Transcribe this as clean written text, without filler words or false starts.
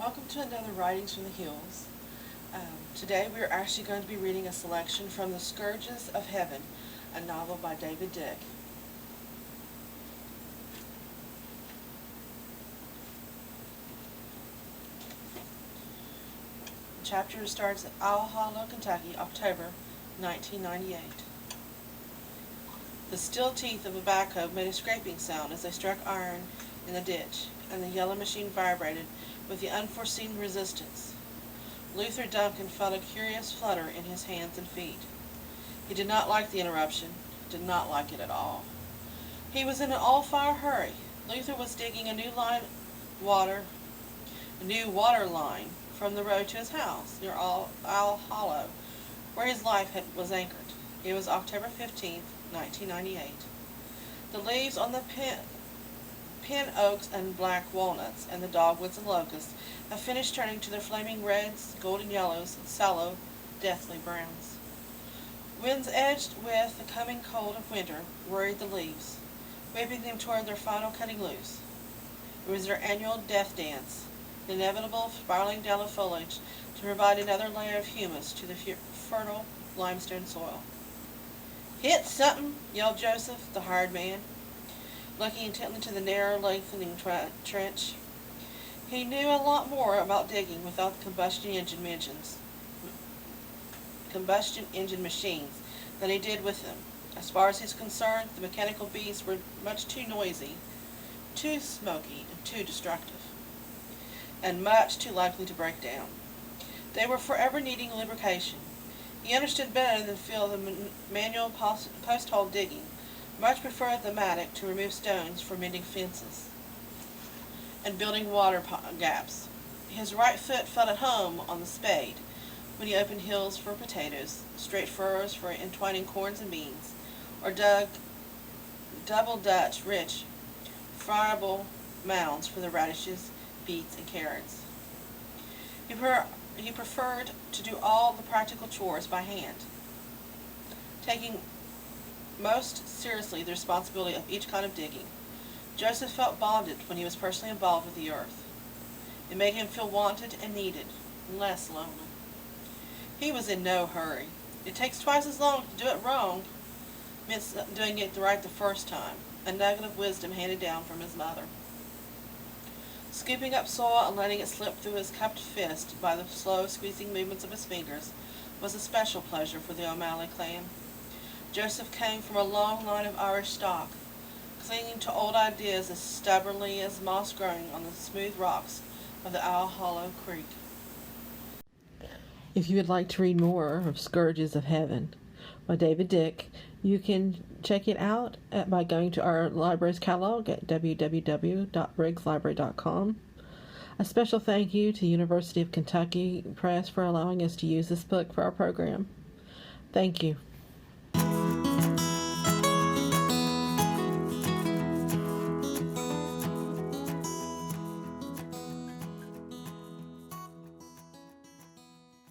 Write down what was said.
Welcome to another Writings from the Hills. Today we are actually going to be reading a selection from the Scourges of Heaven, a novel by David Dick. The chapter starts at Owl Hollow, Kentucky, October 1998. The steel teeth of a backhoe made a scraping sound as they struck iron in the ditch, and the yellow machine vibrated with the unforeseen resistance. Luther Duncan felt a curious flutter in his hands and feet. He did not like the interruption, did not like it at all. He was in an all-fire hurry. Luther was digging a new water line from the road to his house near Owl Hollow, where his life was anchored. It was October 15th, 1998. The leaves on the pin oaks and black walnuts and the dogwoods and locusts have finished turning to their flaming reds, golden yellows, and sallow, deathly browns. Winds edged with the coming cold of winter worried the leaves, whipping them toward their final cutting loose. It was their annual death dance, the inevitable spiraling down of foliage to provide another layer of humus to the fertile limestone soil. "Hit something!" yelled Joseph, the hired man, looking intently to the narrow, lengthening trench. He knew a lot more about digging without the combustion engine machines than he did with them. As far as he was concerned, the mechanical beasts were much too noisy, too smoky, and too destructive, and much too likely to break down. They were forever needing lubrication. He understood better than feel the manual post-hole digging, much preferred the mattock to remove stones for mending fences and building water gaps. His right foot felt at home on the spade when he opened hills for potatoes, straight furrows for entwining corns and beans, or dug double Dutch rich, friable mounds for the radishes, beets, and carrots. He preferred to do all the practical chores by hand, taking most seriously the responsibility of each kind of digging. Joseph felt bonded when he was personally involved with the earth. It made him feel wanted and needed, and less lonely. He was in no hurry. It takes twice as long to do it wrong meant doing it right the first time, a nugget of wisdom handed down from his mother. Scooping up soil and letting it slip through his cupped fist by the slow squeezing movements of his fingers was a special pleasure for the O'Malley clan. Joseph came from a long line of Irish stock, clinging to old ideas as stubbornly as moss growing on the smooth rocks of the Owl Hollow Creek. If you would like to read more of Scourges of Heaven by David Dick, you can check it out by going to our library's catalog at www.briggslibrary.com. A special thank you to University of Kentucky Press for allowing us to use this book for our program. Thank you.